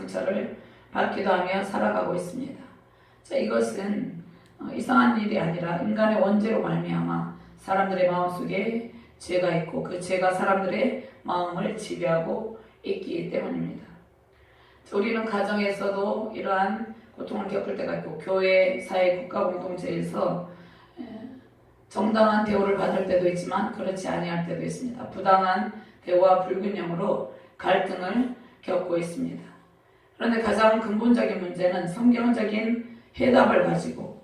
상처를 받기도 하며 살아가고 있습니다. 자, 이것은 이상한 일이 아니라 인간의 원죄로 말미암아 사람들의 마음속에 죄가 있고 그 죄가 사람들의 마음을 지배하고 있기 때문입니다. 우리는 가정에서도 이러한 고통을 겪을 때가 있고 교회, 사회, 국가 공동체에서 정당한 대우를 받을 때도 있지만 그렇지 아니할 때도 있습니다. 부당한 대우와 불균형으로 갈등을 겪고 있습니다. 그런데 가장 근본적인 문제는 성경적인 해답을 가지고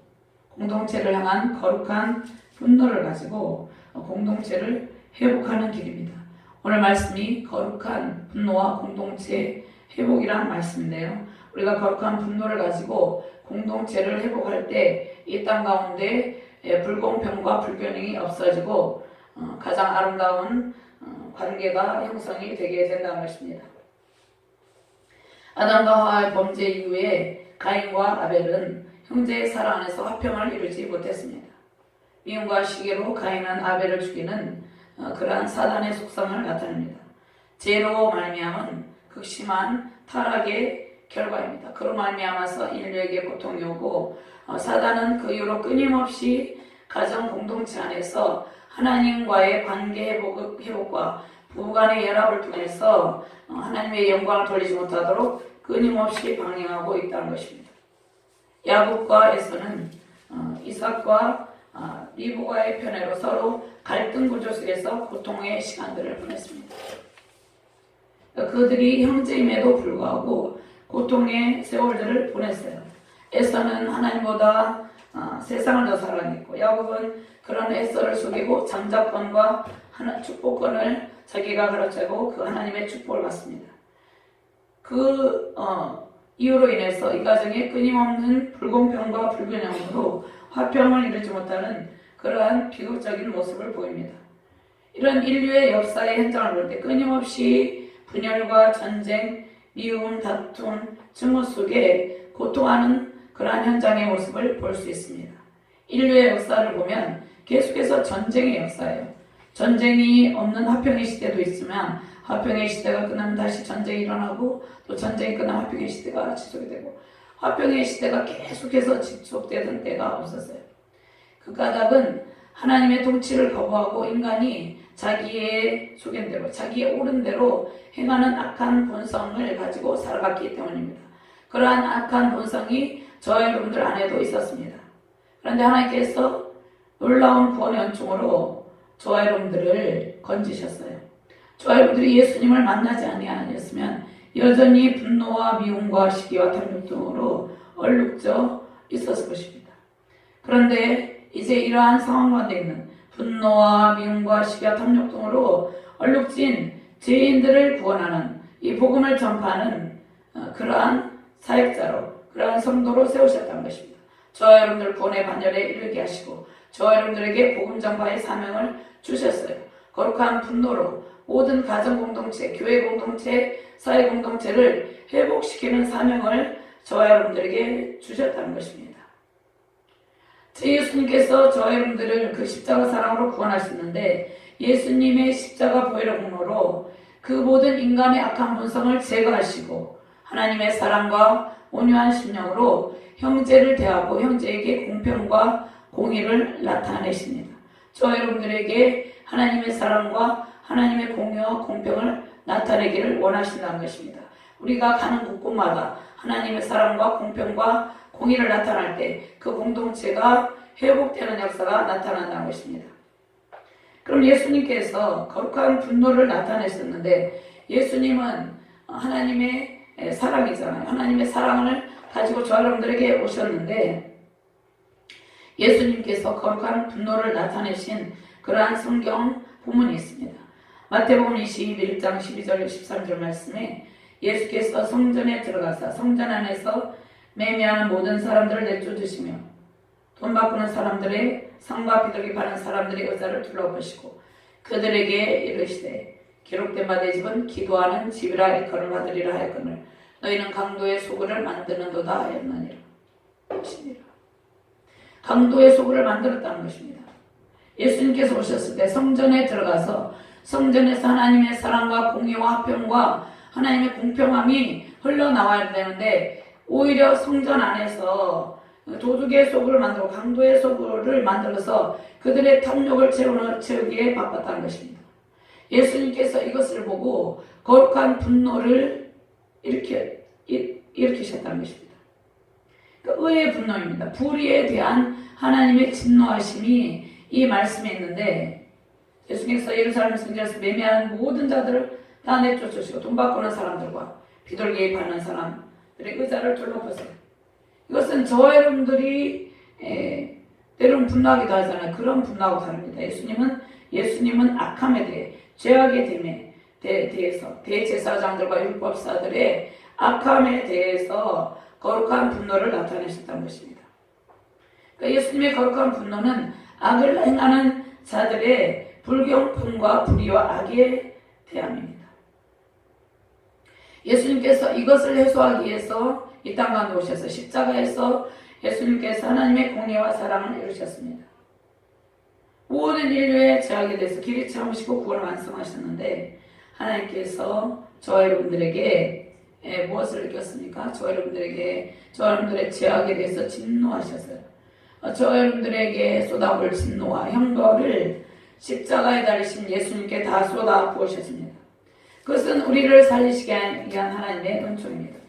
공동체를 향한 거룩한 분노를 가지고 공동체를 회복하는 길입니다. 오늘 말씀이 거룩한 분노와 공동체 회복이라는 말씀인데요. 우리가 거룩한 분노를 가지고 공동체를 회복할 때 이 땅 가운데 불공평과 불균형이 없어지고 가장 아름다운 관계가 형성이 되게 된다는 것입니다. 아담과 하와의 범죄 이후에 가인과 아벨은 형제의 사랑 안에서 화평을 이루지 못했습니다. 미움과 시기로 가인은 아벨을 죽이는 그러한 사단의 속성을 나타냅니다. 죄로 말미암은 극심한 타락의 결과입니다. 그로 말미암아서 인류에게 고통이 오고 사단은 그 이후로 끊임없이 가정 공동체 안에서 하나님과의 관계 회복과 부부간의 연합을 통해서 하나님의 영광을 돌리지 못하도록 끊임없이 방해하고 있다는 것입니다. 야곱과 에서는 이삭과 리브가의 편애로 서로 갈등 구조 속에서 고통의 시간들을 보냈습니다. 그들이 형제임에도 불구하고 고통의 세월들을 보냈어요. 에서는 하나님보다 세상을 더 사랑했고 야곱은 그런 에서를 속이고 장자권과 축복권을 자기가 가로채고 그 하나님의 축복을 받습니다. 그 이유로 인해서 이 가정에 끊임없는 불공평과 불균형으로 화평을 이루지 못하는 그러한 비극적인 모습을 보입니다. 이런 인류의 역사의 현장을 볼 때 끊임없이 분열과 전쟁, 미움, 다툼, 증오 속에 고통하는 그러한 현장의 모습을 볼 수 있습니다. 인류의 역사를 보면 계속해서 전쟁의 역사예요. 전쟁이 없는 화평의 시대도 있으면 화평의 시대가 끝나면 다시 전쟁이 일어나고 또 전쟁이 끝나면 화평의 시대가 지속이 되고 화평의 시대가 계속해서 지속되던 때가 없었어요. 그 까닭은 하나님의 통치를 거부하고 인간이 자기의 소견대로 자기의 옳은 대로 행하는 악한 본성을 가지고 살아갔기 때문입니다. 그러한 악한 본성이 저와 여러분들 안에도 있었습니다. 그런데 하나님께서 놀라운 구원의 은총으로 저와 여러분들을 건지셨어요. 저와 여러분들이 예수님을 만나지 아니하였으면 여전히 분노와 미움과 시기와 탐욕 등으로 얼룩져 있었을 것입니다. 그런데 이제 이러한 상황 가운데 있는 분노와 미움과 시기와 탐욕 등으로 얼룩진 죄인들을 구원하는 이 복음을 전파하는 그러한 사역자로 그러한 성도로 세우셨다는 것입니다. 저와 여러분들 구원의 반열에 이르게 하시고 저와 여러분들에게 복음 전파의 사명을 주셨어요. 거룩한 분노로 모든 가정 공동체, 교회 공동체, 사회 공동체를 회복시키는 사명을 저와 여러분들에게 주셨다는 것입니다. 제 예수님께서 저와 여러분들을 그 십자가 사랑으로 구원하셨는데 예수님의 십자가 보혈의 공로로 그 모든 인간의 악한 본성을 제거하시고 하나님의 사랑과 온유한 심령으로 형제를 대하고 형제에게 공평과 공의를 나타내십니다. 저와 여러분들에게 하나님의 사랑과 하나님의 공의와 공평을 나타내기를 원하신다는 것입니다. 우리가 가는 곳곳마다 하나님의 사랑과 공평과 공의를 나타날 때 그 공동체가 회복되는 역사가 나타난다는 것입니다. 그럼 예수님께서 거룩한 분노를 나타내셨는데 예수님은 하나님의 사랑이잖아요. 하나님의 사랑을 가지고 저와 여러분들에게 오셨는데 예수님께서 거룩한 분노를 나타내신 그러한 성경 부문이 있습니다. 마태복음 21장 12절 13절 말씀에 예수께서 성전에 들어가사 성전 안에서 매매하는 모든 사람들을 내쫓으시며 돈 바꾸는 사람들의 상과 비둘기 파는 사람들의 의자를 둘러보시고 그들에게 이르시되 기록된 바 내 집은 기도하는 집이라 일컬음 받으리라 하였거늘 너희는 강도의 소굴을 만드는도다 하였느니라. 강도의 소굴을 만들었다는 것입니다. 예수님께서 오셨을 때 성전에 들어가서 성전에서 하나님의 사랑과 공의와 화평과 하나님의 공평함이 흘러나와야 되는데 오히려 성전 안에서 도둑의 소굴을 만들고 강도의 소굴을 만들어서 그들의 탐욕을 채우기에 바빴다는 것입니다. 예수님께서 이것을 보고 거룩한 분노를 일으키셨다는 것입니다. 의의 분노입니다. 불의에 대한 하나님의 진노하심이 이 말씀에 있는데 예수님께서 예루살렘 성전에서 매매하는 모든 자들을 다 내쫓으시고 돈 바꾸는 사람들과 비둘기 파는 사람들의 의자를 둘러보세요. 이것은 저와 여러분들이 때로는 분노하기도 하잖아요. 그런 분노하고 다릅니다. 예수님은 악함에 대해 죄악에 대해서 대제사장들과 율법사들의 악함에 대해서 거룩한 분노를 나타내셨다는 것입니다. 그러니까 예수님의 거룩한 분노는 악을 행하는 자들의 불경품과 불의와 악에 대함입니다. 예수님께서 이것을 해소하기 위해서 이 땅 가운데 오셔서 십자가에서 예수님께서 하나님의 공의와 사랑을 이루셨습니다. 모든 인류의 죄악에 대해서 길이 참으시고 구원을 완성하셨는데 하나님께서 저와 여러분들에게 무엇을 느꼈습니까? 저와 여러분들의 죄악에 대해서 진노하셨어요. 저와 여러분들에게 쏟아부을 진노와 형벌을 십자가에 달리신 예수님께 다 쏟아 부으셨습니다. 그것은 우리를 살리시기 위한 하나님의 은총입니다.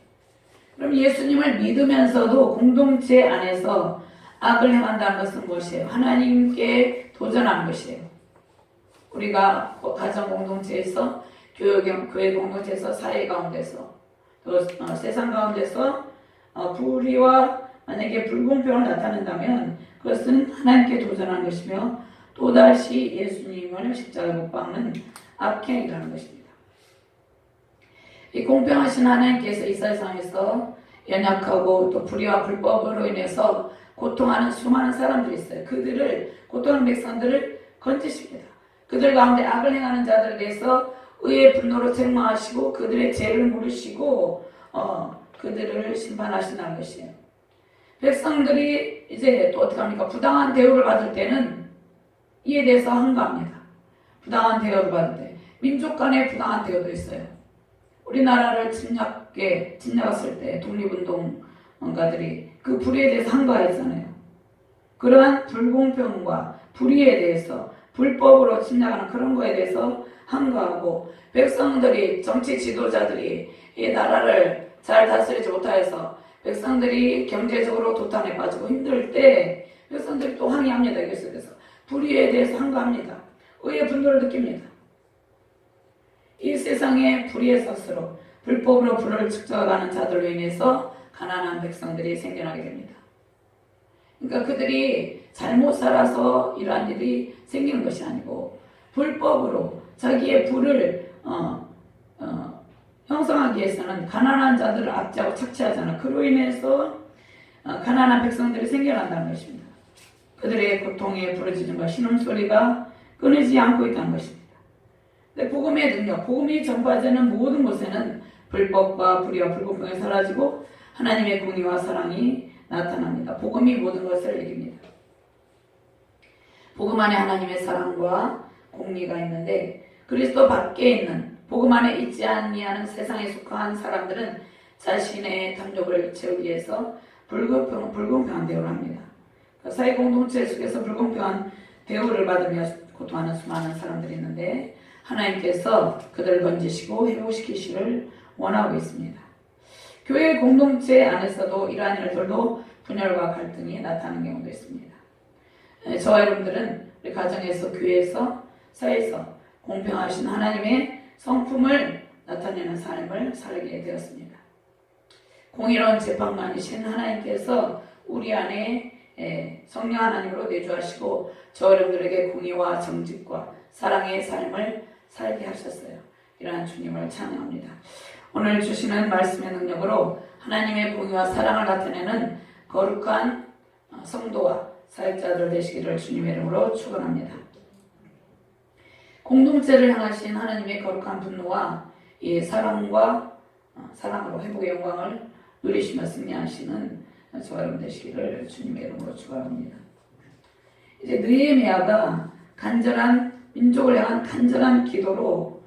그럼 예수님을 믿으면서도 공동체 안에서 악을 행한다는 것은 무엇이에요? 하나님께 도전하는 것이에요. 우리가 가정 공동체에서 교회 공동체에서 사회 가운데서 또 세상 가운데서 불의와 만약에 불공평을 나타낸다면 그것은 하나님께 도전하는 것이며 또다시 예수님을 십자가에 못 박는 악행이라는 것입니다. 이 공평하신 하나님께서 이 세상에서 연약하고 또 불의와 불법으로 인해서 고통하는 수많은 사람들이 있어요. 그들을 고통하는 백성들을 건지십니다. 그들 가운데 악을 행하는 자들에 대해서 의의 분노로 책망하시고 그들의 죄를 물으시고 그들을 심판하신다는 것이에요. 백성들이 이제 또 어떻게 합니까? 부당한 대우를 받을 때는 이에 대해서 항거합니다. 부당한 대우를 받을 때 민족 간의 부당한 대우도 있어요. 우리나라를 침략했을 때 독립운동가들이 그 불의에 대해서 항거했잖아요. 그러한 불공평과 불의에 대해서 불법으로 침략하는 그런 거에 대해서 항거하고 백성들이 정치 지도자들이 이 나라를 잘 다스리지 못하여서 백성들이 경제적으로 도탄에 빠지고 힘들 때 백성들이 또 항의합니다. 계속해서 불의에 대해서 항거합니다. 의의 분노를 느낍니다. 이 세상의 불의의 섯으로 불법으로 불을 축적하는 자들로 인해서 가난한 백성들이 생겨나게 됩니다. 그러니까 그들이 잘못 살아서 이러한 일이 생기는 것이 아니고 불법으로 자기의 부를 형성하기 위해서는 가난한 자들을 압제하고 착취하잖아. 그로 인해서 가난한 백성들이 생겨난다는 것입니다. 그들의 고통에 부르짖음과 신음소리가 끊이지 않고 있다는 것입니다. 근데 복음의 능력, 복음이 전파되는 모든 곳에는 불법과 불의와 불공평이 사라지고 하나님의 공의와 사랑이 나타납니다. 복음이 모든 것을 이깁니다. 복음 안에 하나님의 사랑과 공의가 있는데 그리스도 밖에 있는 복음 안에 있지 아니하는 세상에 속한 사람들은 자신의 탐욕을 채우기 위해서 불공평한 대우를 합니다. 사회 공동체 속에서 불공평한 대우를 받으며 고통하는 수많은 사람들이 있는데 하나님께서 그들을 건지시고 회복시키시기를 원하고 있습니다. 교회 공동체 안에서도 이러한 일들도 분열과 갈등이 나타나는 경우도 있습니다. 저와 여러분들은 우리 가정에서, 교회에서, 사회에서 공평하신 하나님의 성품을 나타내는 삶을 살게 되었습니다. 공의로운 재판관이신 하나님께서 우리 안에 성령 하나님으로 내주하시고 저 여러분들에게 공의와 정직과 사랑의 삶을 살게 하셨어요. 이러한 주님을 찬양합니다. 오늘 주시는 말씀의 능력으로 하나님의 공의와 사랑을 나타내는 거룩한 성도와 사역자들 되시기를 주님의 이름으로 축원합니다. 공동체를 향하신 하나님의 거룩한 분노와 이 사랑으로 회복의 영광을 누리시며 승리하시는 저와 여러분 되시기를 주님의 이름으로 축원합니다. 이제 느헤미야가 민족을 향한 간절한 기도로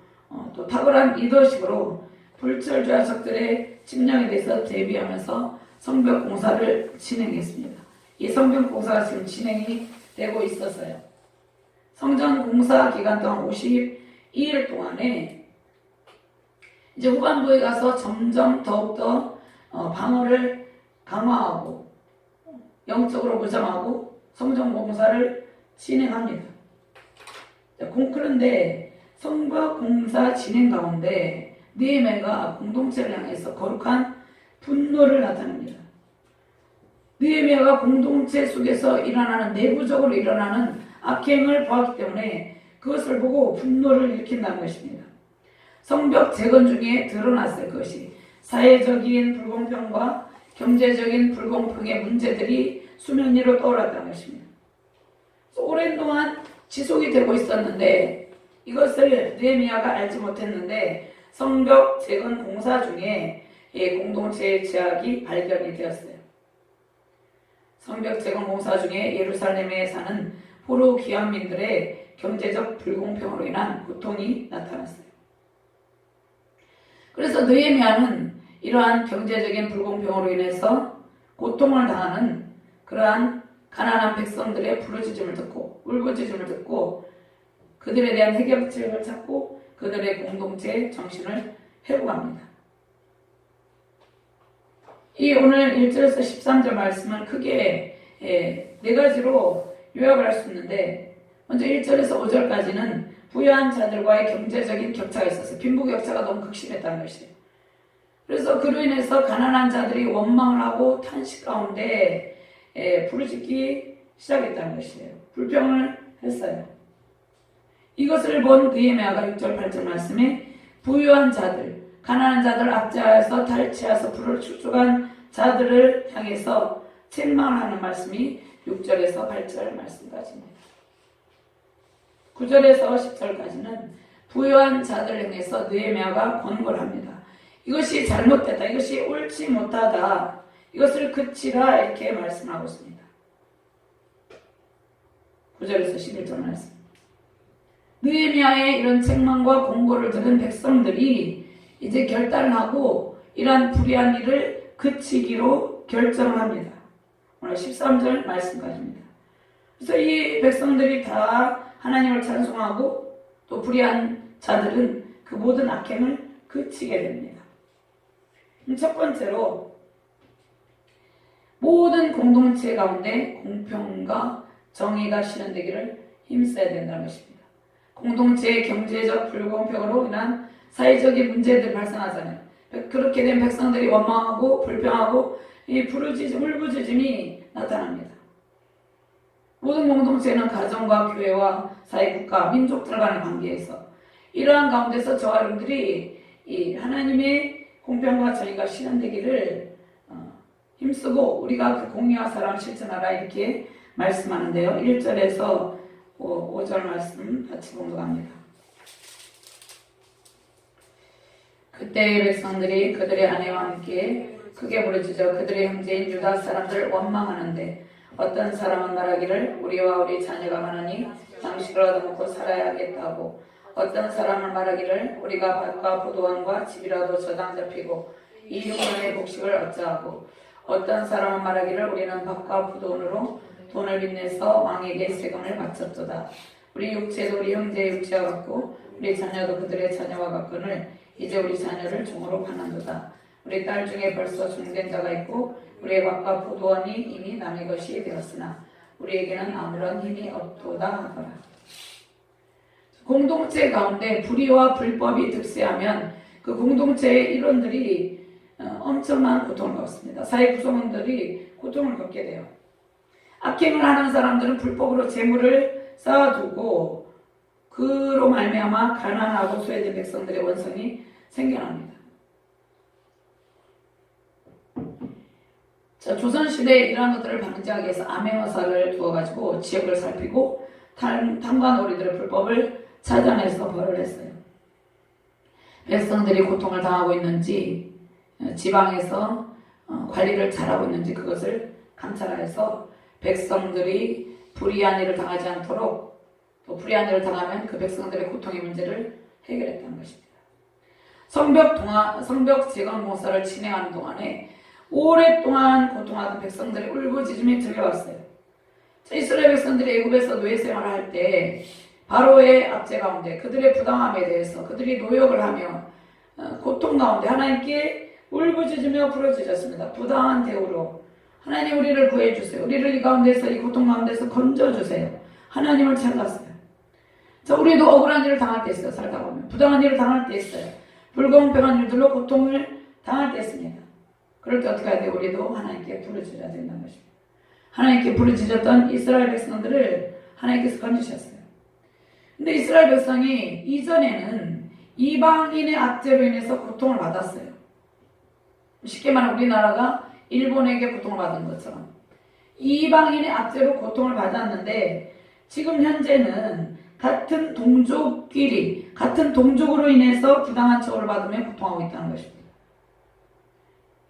또 탁월한 리더십으로 불철주야 적들의 침령에 대해서 대비하면서 성벽 공사를 진행했습니다. 이 성벽 공사가 지금 진행이 되고 있었어요. 성전 공사 기간 동안 52일 동안에 이제 후반부에 가서 점점 더욱더 방어를 강화하고 영적으로 무장하고 성전 공사를 진행합니다. 그런데 성벽 공사 진행 가운데 느헤미야가 공동체를 향해서 거룩한 분노를 나타냅니다. 느헤미야가 공동체 속에서 일어나는 내부적으로 일어나는 악행을 보았기 때문에 그것을 보고 분노를 일으킨다는 것입니다. 성벽 재건 중에 드러났을 것이 사회적인 불공평과 경제적인 불공평의 문제들이 수면 위로 떠올랐다는 것입니다. 오랜 동안 지속이 되고 있었는데 이것을 느헤미야가 알지 못했는데 성벽 재건 공사 중에 공동체의 죄악이 발견이 되었어요. 성벽 재건 공사 중에 예루살렘에 사는 포로 귀환민들의 경제적 불공평으로 인한 고통이 나타났어요. 그래서 느헤미야는 이러한 경제적인 불공평으로 인해서 고통을 당하는 그러한 가난한 백성들의 부르짖음을 듣고 울부짖음을 듣고 그들에 대한 해결책을 찾고 그들의 공동체의 정신을 회복합니다. 이 오늘 1절에서 13절 말씀을 크게 네 가지로 요약을 할 수 있는데 먼저 1절에서 5절까지는 부유한 자들과의 경제적인 격차가 있었어요. 빈부격차가 너무 극심했다는 것이에요. 그래서 그로 인해서 가난한 자들이 원망을 하고 탄식 가운데 부르짖기 시작했다는 것이에요. 불평을 했어요. 이것을 본 느헤미야가 6절 8절 말씀에 부유한 자들, 가난한 자들 압제하여서 탈취해서 불을 축적한 자들을 향해서 책망을 하는 말씀이 6절에서 8절 말씀까지입니다. 9절에서 10절까지는 부유한 자들을 향해서 느헤미야가 권고를 합니다. 이것이 잘못됐다, 이것이 옳지 못하다, 이것을 그치라 이렇게 말씀하고 있습니다. 9절에서 11절 말씀. 느헤미야의 이런 책망과 공고를 들은 백성들이 이제 결단을 하고 이러한 불의한 일을 그치기로 결정을 합니다. 오늘 13절 말씀까지입니다. 그래서 이 백성들이 다 하나님을 찬송하고 또 불의한 자들은 그 모든 악행을 그치게 됩니다. 첫 번째로 모든 공동체 가운데 공평과 정의가 실현되기를 힘써야 된다는 것입니다. 공동체의 경제적 불공평으로 인한 사회적인 문제들이 발생하잖아요. 그렇게 된 백성들이 원망하고 불평하고 이 부르짖음, 울부짖음이 나타납니다. 모든 공동체는 가정과 교회와 사회국가, 민족들 간의 관계에서 이러한 가운데서 저와 여러분들이 이 하나님의 공평과 정의가 실현되기를 힘쓰고 우리가 그 공의와 사랑을 실천하라 이렇게 말씀하는데요. 1절에서 5절 말씀 같이 공독합니다. 그때의 백성들이 그들의 아내와 함께 크게 부르짖어 그들의 형제인 유다 사람들을 원망하는데 어떤 사람은 말하기를 우리와 우리 자녀가 많으니 양식을 얻어먹고 살아야 하겠다고, 어떤 사람은 말하기를 우리가 밭과 포도원과 집이라도 저당 잡히고 이 육년의 곡식을 얻자하고, 어떤 사람은 말하기를 우리는 밭과 포도원으로 돈을 빚내서 왕에게 세금을 바쳤도다. 우리 육체도 우리 형제의 육체와 같고 우리 자녀도 그들의 자녀와 같거늘 이제 우리 자녀를 종으로 파는도다. 우리 딸 중에 벌써 중된 자가 있고 우리의 밭과 포도원이 이미 남의 것이 되었으나 우리에게는 아무런 힘이 없도다 하더라. 공동체 가운데 불의와 불법이 득세하면 그 공동체의 일원들이 엄청난 고통을 겪습니다. 사회 구성원들이 고통을 겪게 돼요. 악행을 하는 사람들은 불법으로 재물을 쌓아두고 그로 말미암아 가난하고 소외된 백성들의 원성이 생겨납니다. 자, 조선시대에 이러한 것들을 방지하기 위해서 암행어사를 두어가지고 지역을 살피고 탐관오리들의 불법을 찾아내서 벌을 했어요. 백성들이 고통을 당하고 있는지 지방에서 관리를 잘하고 있는지 그것을 감찰해서 백성들이 불의한 일을 당하지 않도록, 또 불의한 일을 당하면 그 백성들의 고통의 문제를 해결했다는 것입니다. 성벽 재건 공사를 진행하는 동안에 오랫동안 고통하던 백성들의 울부짖음이 들려왔어요. 이스라엘 백성들이 애굽에서 노예 생활을 할 때 바로의 압제 가운데 그들의 부당함에 대해서 그들이 노역을 하며 고통 가운데 하나님께 울부짖으며 부르짖었습니다. 부당한 대우로 하나님 우리를 구해주세요. 우리를 이 가운데서 이 고통 가운데서 건져주세요. 하나님을 찾았어요. 자, 우리도 억울한 일을 당할 때 있어요. 살다 보면 부당한 일을 당할 때 있어요. 불공평한 일들로 고통을 당할 때 있습니다. 그럴 때 어떻게 해야 돼요? 우리도 하나님께 부르짖어야 된다는 것입니다. 하나님께 부르짖었던 이스라엘 백성들을 하나님께서 건지셨어요. 근데 이스라엘 백성이 이전에는 이방인의 압제로 인해서 고통을 받았어요. 쉽게 말하면 우리나라가 일본에게 고통을 받은 것처럼 이방인의 압제로 고통을 받았는데 지금 현재는 같은 동족끼리 같은 동족으로 인해서 부당한 처우를 받으며 고통하고 있다는 것입니다.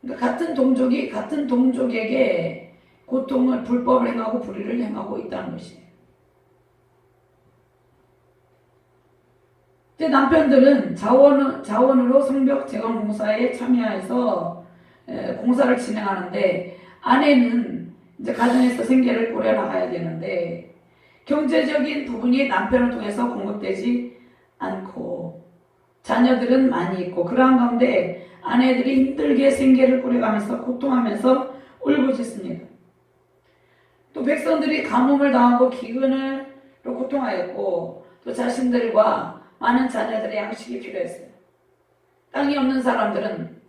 그러니까 같은 동족이 같은 동족에게 고통을 불법을 행하고 불의를 행하고 있다는 것이에요. 남편들은 자원으로 성벽 재건 공사에 참여해서 공사를 진행하는데 아내는 이제 가정에서 생계를 꾸려나가야 되는데 경제적인 부분이 남편을 통해서 공급되지 않고 자녀들은 많이 있고 그러한 가운데 아내들이 힘들게 생계를 꾸려가면서 고통하면서 울부짖습니다. 또 백성들이 가뭄을 당하고 기근으로 고통하였고 또 자신들과 많은 자녀들의 양식이 필요했어요. 땅이 없는 사람들은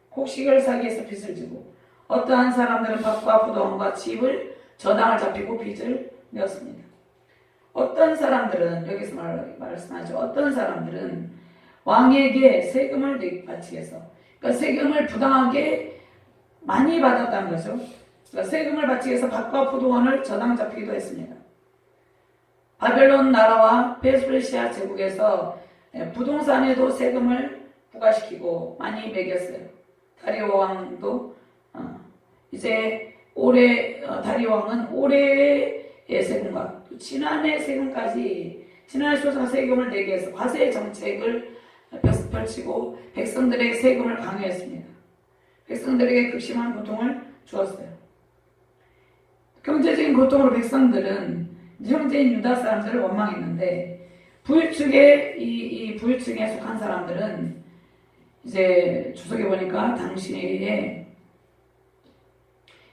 곡식을 사기 위해서 빚을 지고 어떠한 사람들은 밭과 부동과 집을 저당을 잡히고 빚을 내었습니다. 어떤 사람들은 여기서 말씀하죠. 어떤 사람들은 왕에게 세금을 바치기 위해서 그러니까 세금을 부당하게 많이 받았다는 거죠. 그러니까 세금을 바치기 위해서 밭과 포도원을 저당 잡히기도 했습니다. 바벨론 나라와 페르시아 제국에서 부동산에도 세금을 부과시키고 많이 매겼어요. 다리오 왕도 이제 다리오 왕은 올해의 세금과 지난해 세금까지 지난해 소상 세금을 내게 해서 과세 정책을 펼치고 백성들의 세금을 강요했습니다. 백성들에게 극심한 고통을 주었어요. 경제적인 고통으로 백성들은 형제인 유다 사람들을 원망했는데 부유층에 이 부유층에 속한 사람들은 이제 주석에 보니까 당시에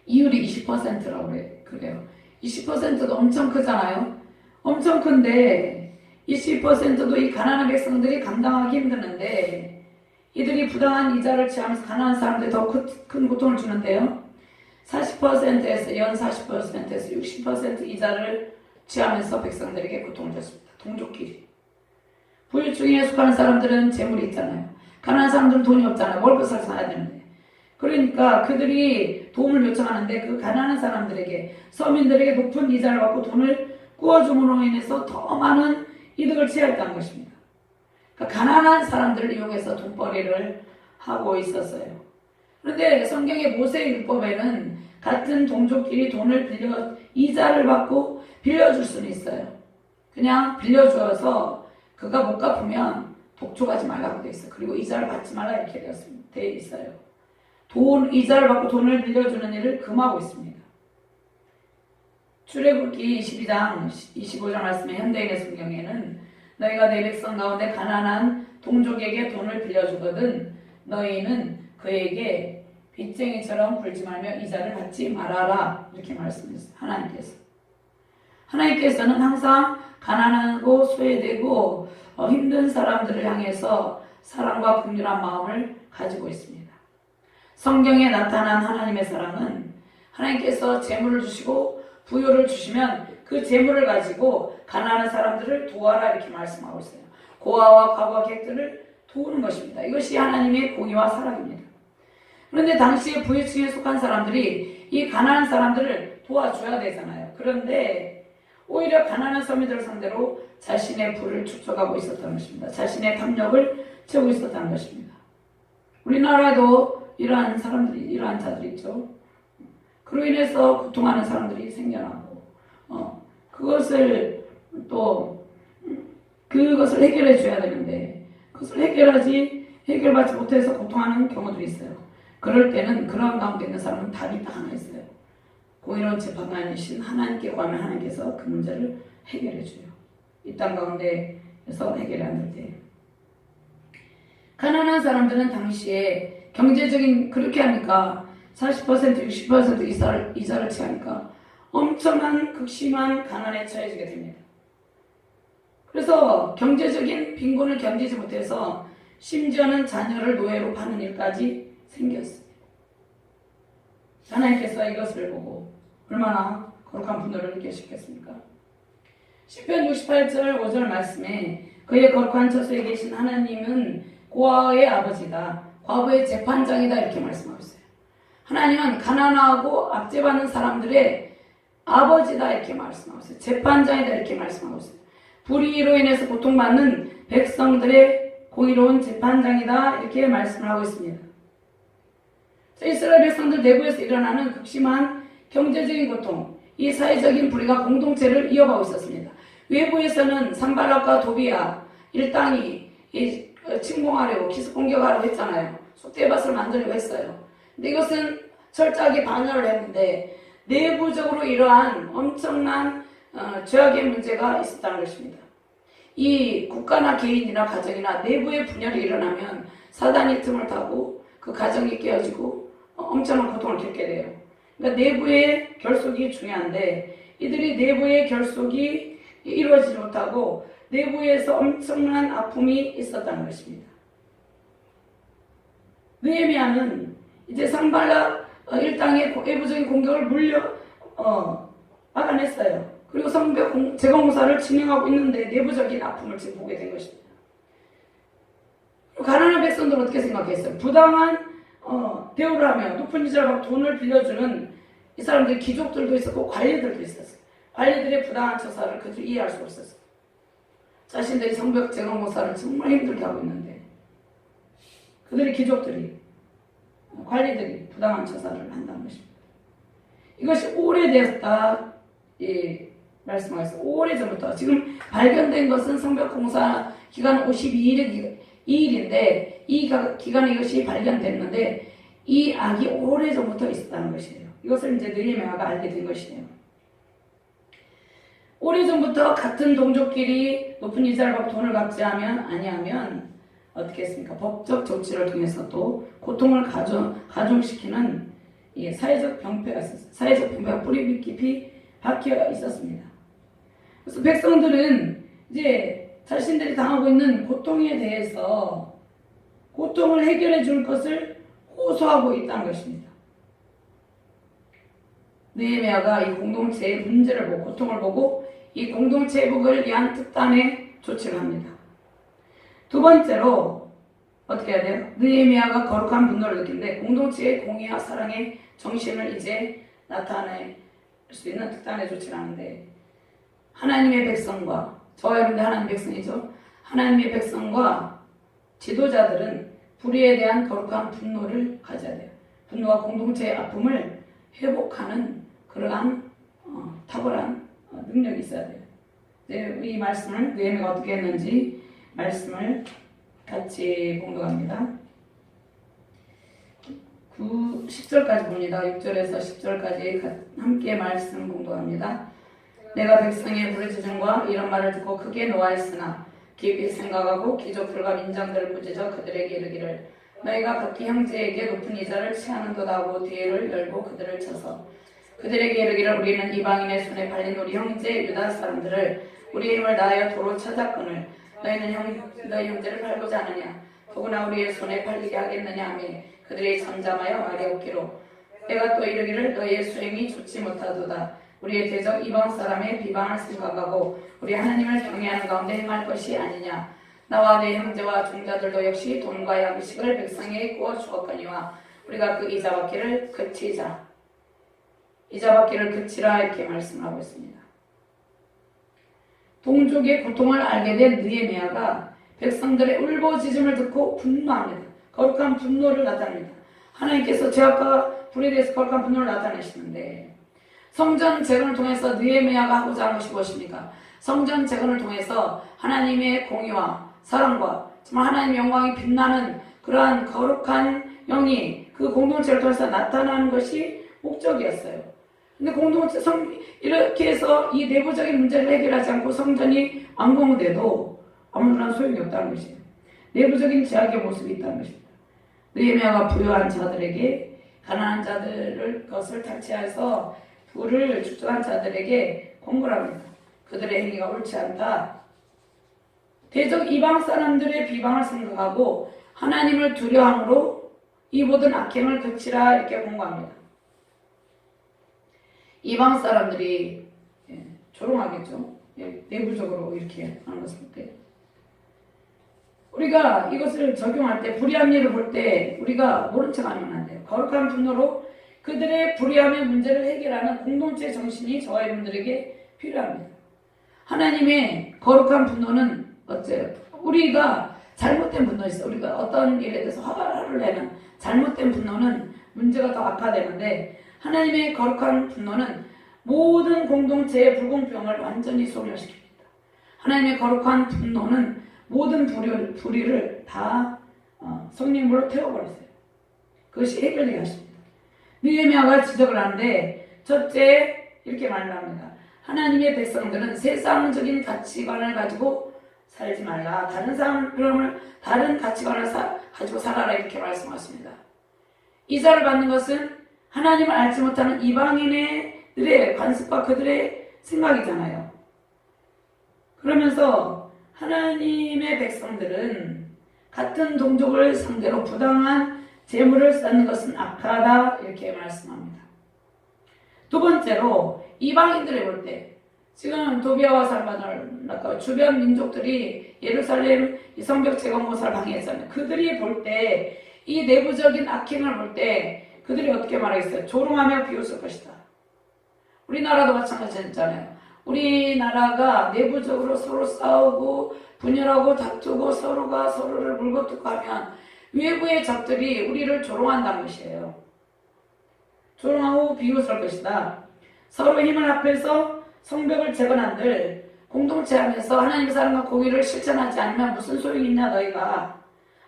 이율이 20%라고 그래요. 20%도 엄청 크잖아요. 엄청 큰데 20%도 이 가난한 백성들이 감당하기 힘드는데 이들이 부당한 이자를 취하면서 가난한 사람들이 더 큰 고통을 주는데요. 40%에서 연 40%에서 60% 이자를 취하면서 백성들에게 고통을 줬습니다. 동족끼리. 부유층에 속하는 사람들은 재물이 있잖아요. 가난한 사람들은 돈이 없잖아요. 먹을 것을 사야 되는데. 그러니까 그들이 도움을 요청하는데 그 가난한 사람들에게 서민들에게 높은 이자를 받고 돈을 구워줌으로 인해서 더 많은 이득을 취하였다는 것입니다. 그러니까 가난한 사람들을 이용해서 돈벌이를 하고 있었어요. 그런데 성경의 모세율법에는 같은 동족끼리 돈을 이자를 받고 빌려줄 수는 있어요. 그냥 빌려주어서 그가 못 갚으면 독촉하지 말라고 돼 있어요. 그리고 이자를 받지 말라 이렇게 돼 있어요. 이자를 받고 돈을 빌려주는 일을 금하고 있습니다. 출애굽기 22장 25장 말씀에 현대인의 성경에는 너희가 내 백성 가운데 가난한 동족에게 돈을 빌려주거든 너희는 그에게 빚쟁이처럼 굴지 말며 이자를 받지 말아라 이렇게 말씀했어요. 하나님께서는 항상 가난하고 소외되고 힘든 사람들을 향해서 사랑과 긍휼한 마음을 가지고 있습니다. 성경에 나타난 하나님의 사랑은 하나님께서 재물을 주시고 부여를 주시면 그 재물을 가지고 가난한 사람들을 도와라 이렇게 말씀하고 있어요. 고아와 과부와 객들을 도우는 것입니다. 이것이 하나님의 공의와 사랑입니다. 그런데 당시에 부유층에 속한 사람들이 이 가난한 사람들을 도와줘야 되잖아요. 그런데 오히려 가난한 서민들을 상대로 자신의 부를 축적하고 있었다는 것입니다. 자신의 탐욕을 채우고 있었다는 것입니다. 우리나라에도 이러한 자들이 있죠. 그로 인해서 고통하는 사람들이 생겨나고 그것을 해결해 줘야 되는데 그것을 해결하지 해결받지 못해서 고통하는 경우들이 있어요. 그럴 때는 그런 가운데 있는 사람은 답이 딱 하나 있어요. 공의로운 재판관이신 하나님께 구하면 하나님께서 그 문제를 해결해 줘요. 이 땅 가운데에서 해결이 안 될 때. 가난한 사람들은 당시에 경제적인 그렇게 하니까 40% 60% 이자를 취하니까 엄청난 극심한 가난에 처해지게 됩니다. 그래서 경제적인 빈곤을 견디지 못해서 심지어는 자녀를 노예로 파는 일까지 생겼습니다. 하나님께서 이것을 보고 얼마나 거룩한 분노를 느끼셨겠습니까? 시편 68절 5절 말씀에 그의 거룩한 처소에 계신 하나님은 고아의 아버지다, 과부의 재판장이다 이렇게 말씀하고 있어요. 하나님은 가난하고 압제받는 사람들의 아버지다 이렇게 말씀하고 있어요. 재판장이다 이렇게 말씀하고 있어요. 불의로 인해서 고통받는 백성들의 공의로운 재판장이다 이렇게 말씀을 하고 있습니다. 이스라엘 백성들 내부에서 일어나는 극심한 경제적인 고통, 이 사회적인 불의가 공동체를 이어가고 있었습니다. 외부에서는 산발락과 도비아 일당이 침공하려고 기습 공격하려고 했잖아요. 숫대밭을 만들려고 했어요. 근데 이것은 철저하게 반열을 했는데 내부적으로 이러한 엄청난 죄악의 문제가 있었다는 것입니다. 이 국가나 개인이나 가정이나 내부의 분열이 일어나면 사단이 틈을 타고 그 가정이 깨어지고 엄청난 고통을 겪게 돼요. 그러니까 내부의 결속이 중요한데 이들이 내부의 결속이 이루어지지 못하고 내부에서 엄청난 아픔이 있었다는 것입니다. 느헤미야는 이제 산발락 일당의 외부적인 공격을 막아냈어요. 그리고 성벽 재건공사를 진행하고 있는데 내부적인 아픔을 지금 보게 된 것입니다. 가난한 백성들은 어떻게 생각했어요? 부당한 대우를 하며 높은 이자를 받고 돈을 빌려주는 이 사람들 귀족들도 있었고 관리들도 있었어요. 관리들의 부당한 처사를 그들이 이해할 수 없었어요. 자신들이 성벽 재건공사를 정말 힘들게 하고 있는데 그들의 귀족들이 관리들이 부당한 처사를 한다는 것입니다. 이것이 오래되었다 말씀하셨어요. 오래전부터 지금 발견된 것은 성벽공사 기간 52일인데 이 기간에 이것이 발견됐는데 이 악이 오래전부터 있었다는 것이에요. 이것을 이제 느헤미야가 알게 된 것이에요. 오래전부터 같은 동족끼리 높은 이자를 받고 돈을 갚지 아니하면 어떻게 했습니까? 법적 조치를 통해서 또 고통을 가중시키는 사회적 병폐가 있었어요. 사회적 병폐가 뿌리 깊이 박혀 있었습니다. 그래서 백성들은 이제 자신들이 당하고 있는 고통에 대해서 고통을 해결해 줄 것을 호소하고 있다는 것입니다. 느헤미야가 이 공동체의 문제를 보고 고통을 보고 이 공동체 회복을 위한 특단의 조치를 합니다. 두 번째로 어떻게 해야 돼요? 느헤미야가 거룩한 분노를 느끼는데 공동체의 공의와 사랑의 정신을 이제 나타낼 수 있는 특단의 조치를 하는데 하나님의 백성과 저와 여러분들 하나님의 백성이죠. 하나님의 백성과 지도자들은 불의에 대한 거룩한 분노를 가져야 돼요. 분노와 공동체의 아픔을 회복하는 그러한 탁월한 능력이 있어야 돼요. 이제 이 말씀을 느헤미야가 어떻게 했는지 말씀을 같이 공독합니다. 10절까지 봅니다. 6절에서 10절까지 함께 말씀 공독합니다. 내가 백성의 부르짖음과 이런 말을 듣고 크게 노하였으나 깊이 생각하고 귀족들과 민장들을 꾸짖어 그들에게 이르기를 너희가 각기 형제에게 높은 이자를 취하는도다 하고 뒤를 열고 그들을 쳐서 그들에게 이르기를 우리는 이방인의 손에 팔린 우리 형제 유다 사람들을 우리의 힘을 다하여 도로 찾았거늘 너희는 너희 형제를 팔고자 하느냐 더구나 우리의 손에 팔리게 하겠느냐 하며 그들이 잠잠하여 말하옵기로 내가 또 이르기를 너희의 수행이 좋지 못하도다 우리의 대적 이방 사람의 비방을 생각하고 우리 하나님을 경외하는 가운데 행할 것이 아니냐 나와 내 형제와 종자들도 역시 돈과 양식을 백성에게 구워 주었거니와 우리가 그 이자받기를 그치자 이자받기를 그치라 이렇게 말씀하고 있습니다. 동족의 고통을 알게 된 느헤미야가 백성들의 울부짖음을 듣고 분노합니다. 거룩한 분노를 나타냅니다. 하나님께서 죄악과 불에 대해서 거룩한 분노를 나타내시는데 성전 재건을 통해서 느헤미야가 하고자 하는 것이 무엇입니까? 성전 재건을 통해서 하나님의 공의와 사랑과 정말 하나님의 영광이 빛나는 그러한 거룩한 영이 그 공동체를 통해서 나타나는 것이 목적이었어요. 근데 공동체 이렇게 해서 이 내부적인 문제를 해결하지 않고 성전이 완공돼도 아무런 소용이 없다는 것이에요. 내부적인 제약의 모습이 있다는 것입니다. 느헤미야가 부유한 자들에게 가난한 자들을 것을 탈취해서 부를 축적한 자들에게 공고합니다. 그들의 행위가 옳지 않다. 대적 이방 사람들의 비방을 생각하고 하나님을 두려함으로 이 모든 악행을 그치라 이렇게 공고합니다. 이방 사람들이 조롱하겠죠. 내부적으로 이렇게 하는 것을 볼 때. 우리가 이것을 적용할 때 불의한 일을 볼 때 우리가 모른 척 하면 안 돼요. 거룩한 분노로 그들의 불의함의 문제를 해결하는 공동체 정신이 저와 여러분들에게 필요합니다. 하나님의 거룩한 분노는 어째요? 우리가 잘못된 분노 있어요. 우리가 어떤 일에 대해서 화를 내는 잘못된 분노는 문제가 더 악화되는데 하나님의 거룩한 분노는 모든 공동체의 불공평을 완전히 소멸시킵니다. 하나님의 거룩한 분노는 모든 불의를 다 성령으로 태워버렸어요. 그것이 해결되게 하십니다. 느헤미야가 지적을 하는데 첫째 이렇게 말합니다. 하나님의 백성들은 세상적인 가치관을 가지고 살지 말라. 다른 가치관을 가지고 살아라 이렇게 말씀하십니다. 이자를 받는 것은 하나님을 알지 못하는 이방인들의 관습과 그들의 생각이잖아요. 그러면서 하나님의 백성들은 같은 동족을 상대로 부당한 재물을 쌓는 것은 악하다 이렇게 말씀합니다. 두 번째로 이방인들을 볼 때 지금 도비아와 살마나 주변 민족들이 예루살렘 성벽 재건 공사를 방해했잖아요. 그들이 볼 때 이 내부적인 악행을 볼 때 그들이 어떻게 말하겠어요? 조롱하며 비웃을 것이다. 우리나라도 마찬가지잖아요. 우리나라가 내부적으로 서로 싸우고 분열하고 다투고 서로가 서로를 물고 뜯고 하면 외부의 적들이 우리를 조롱한다는 것이에요. 조롱하고 비웃을 것이다. 서로 힘을 합해서 성벽을 재건한들 공동체 하면서 하나님의 사랑과 공의를 실천하지 않으면 무슨 소용이 있냐 너희가.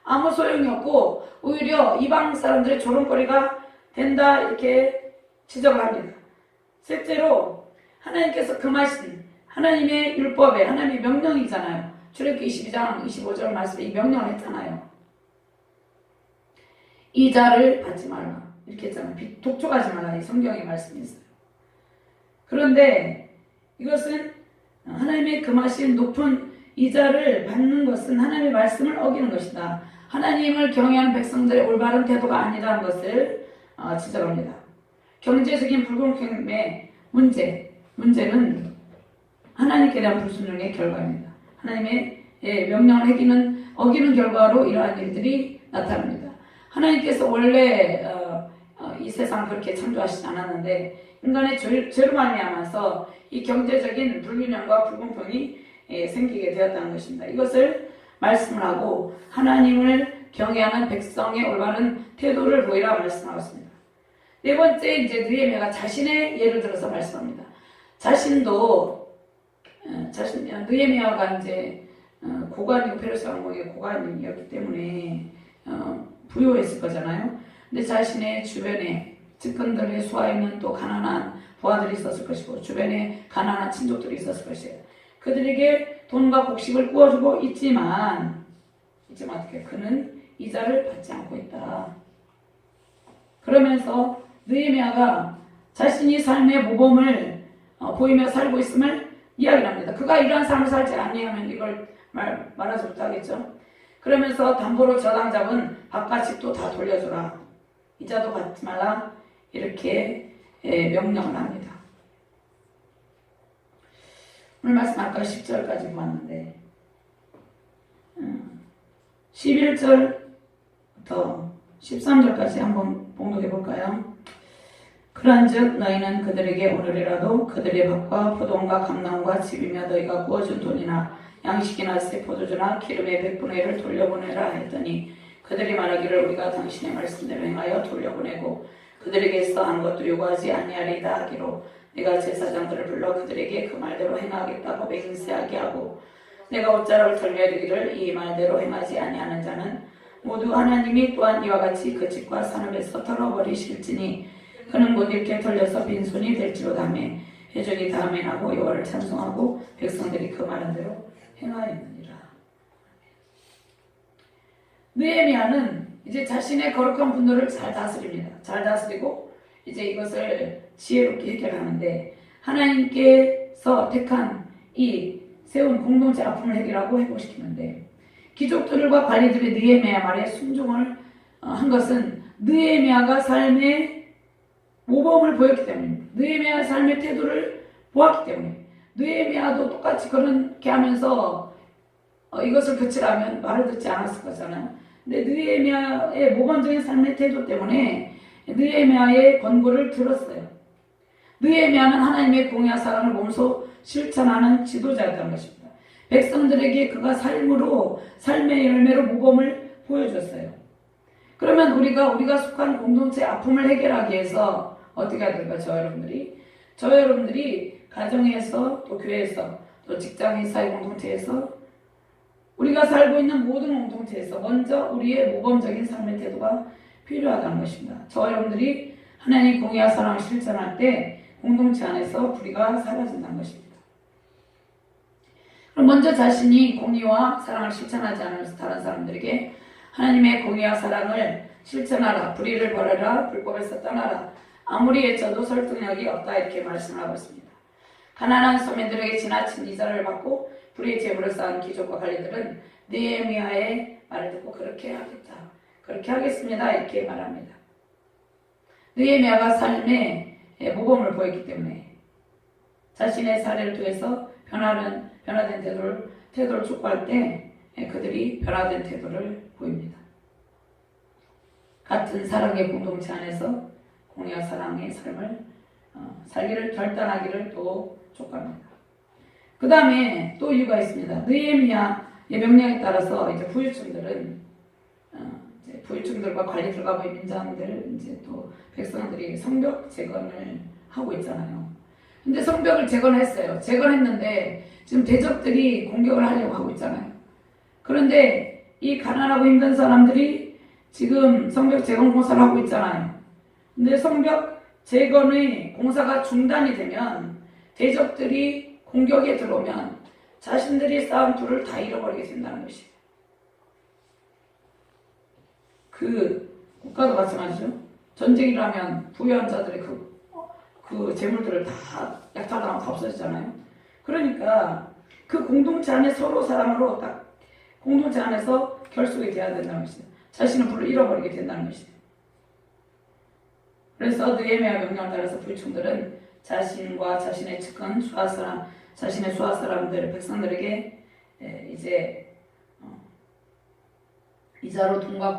아무 소용이 없고 오히려 이방 사람들의 조롱거리가 된다 이렇게 지적을 합니다. 셋째로 하나님께서 금하신 하나님의 율법에 하나님의 명령이잖아요. 출애굽기 22장 25절 말씀에 이 명령을 했잖아요. 이자를 받지 말라 이렇게 했잖아요. 독촉하지 말라 이 성경의 말씀이 있어요. 그런데 이것은 하나님의 금하신 높은 이자를 받는 것은 하나님의 말씀을 어기는 것이다. 하나님을 경외하는 백성들의 올바른 태도가 아니라는 것을 지적합니다. 경제적인 불공평의 문제는 하나님께 대한 불순종의 결과입니다. 하나님의 명령을 어기는 결과로 이러한 일들이 나타납니다. 하나님께서 원래 이 세상을 그렇게 창조하시지 않았는데 인간의 죄로 말미암아서 이 경제적인 불균형과 불공평이 생기게 되었다는 것입니다. 이것을 말씀을 하고 하나님을 경외하는 백성의 올바른 태도를 보이라 말씀하고 있습니다. 네 번째 이제 느헤미야가 자신의 예를 들어서 말씀합니다. 느헤미야가 이제 고관이고 페르시 왕국의 고관이었기 때문에 부유했을 거잖아요. 근데 자신의 주변에 측근들의 수하에는 또 가난한 부하들이 있었을 것이고 주변에 가난한 친족들이 있었을 것이에요. 그들에게 돈과 곡식을 구워주고 있지만 어떻게 그는 이자를 받지 않고 있다. 그러면서 느헤미야가 자신이 삶의 모범을 보이며 살고 있음을 이야기합니다. 그가 이러한 삶을 살지 아니하면 이걸 말하지 못하겠죠. 그러면서 담보로 저당 잡은 바깥 집도 다 돌려주라. 이자도 받지 말라. 이렇게 명령을 합니다. 오늘 말씀 아까 10절까지 보았는데 11절부터 13절까지 한번 봉독해 볼까요? 그런즉 너희는 그들에게 오늘이라도 그들의 밭과 포도원과 감나무와 집이며 너희가 구워준 돈이나 양식이나 새 포도주나 기름의 100분의 1을 돌려보내라 했더니 그들이 말하기를 우리가 당신의 말씀대로 행하여 돌려보내고 그들에게서 아무것도 요구하지 아니하리다 하기로 내가 제사장들을 불러 그들에게 그 말대로 행하겠다고 맹세하게 하고 내가 옷자락을 돌려야 되기를 이 말대로 행하지 아니하는 자는 모두 하나님이 또한 이와 같이 그 집과 산업에서 털어버리실지니 그는 못 잃게 털려서 빈손이 될지로다 하매 회중이 다 아멘하고 여호와를 찬송하고 백성들이 그 말한 대로 행하였느니라. 느헤미야는 이제 자신의 거룩한 분노를 잘 다스립니다. 잘 다스리고 이제 이것을 지혜롭게 해결하는데 하나님께서 택한 이 세운 공동체 아픔을 해결하고 회복시키는데 귀족들과 관리들의 느헤미야 말에 순종을 한 것은 느헤미야가 삶의 모범을 보였기 때문입니다. 느헤미야 삶의 태도를 보았기 때문에 느헤미야도 똑같이 그렇게 하면서 이것을 교체하면 말을 듣지 않았을 거잖아요. 근데 느헤미야의 모범적인 삶의 태도 때문에 느헤미야의 권고를 들었어요. 느헤미야는 하나님의 공의와 사랑을 몸소 실천하는 지도자였다는 것입니다. 백성들에게 그가 삶으로 삶의 열매로 모범을 보여줬어요. 그러면 우리가 속한 공동체 아픔을 해결하기 위해서 어떻게 해야 될까요? 저 여러분들이 가정에서 또 교회에서 또 직장 사회 공동체에서 우리가 살고 있는 모든 공동체에서 먼저 우리의 모범적인 삶의 태도가 필요하다는 것입니다. 저 여러분들이 하나님 공의와 사랑을 실천할 때 공동체 안에서 불의가 사라진다는 것입니다. 그럼 먼저 자신이 공의와 사랑을 실천하지 않으면서 다른 사람들에게 하나님의 공의와 사랑을 실천하라, 불의를 벌여라, 불법에서 떠나라, 아무리 외쳐도 설득력이 없다 이렇게 말씀하고 있습니다. 가난한 서민들에게 지나친 이자를 받고 불의의 재물을 쌓은 귀족과 관리들은 느헤미야의 말을 듣고 그렇게 하겠다, 그렇게 하겠습니다 이렇게 말합니다. 느헤미야가 삶의 모범을 보였기 때문에 자신의 사례를 통해서 변화된 태도를 촉구할 때 그들이 변화된 태도를 보입니다. 같은 사랑의 공동체 안에서 공의와 사랑의 삶을 살기를 결단하기를 또 촉구합니다. 그 다음에 또 이유가 있습니다. 느헤미야의 명령에 따라서 이제 부유층들과 관리들과 민장들 이제 또 백성들이 성벽 재건을 하고 있잖아요. 근데 성벽을 재건했어요. 재건했는데 지금 대적들이 공격을 하려고 하고 있잖아요. 그런데 이 가난하고 힘든 사람들이 지금 성벽 재건 공사를 하고 있잖아요. 근데 성벽 재건의 공사가 중단이 되면 대적들이 공격에 들어오면 자신들이 쌓은 불을 다 잃어버리게 된다는 것이에요. 그 국가도 마찬가지죠. 전쟁이라면 부유한 자들의 그 재물들을 다 약탈당하고 다 없어지잖아요. 그러니까 그 공동체 안에 서로 사랑으로 딱 공동체 안에서 결속이 돼야 된다는 것이에요. 자신의 불을 잃어버리게 된다는 것이에요. 그래서 느헤미야 명령을 따라서 부유층들은 자신과 자신의 측근 자신의 수하 사람들 백성들에게 이제 이자로 돈과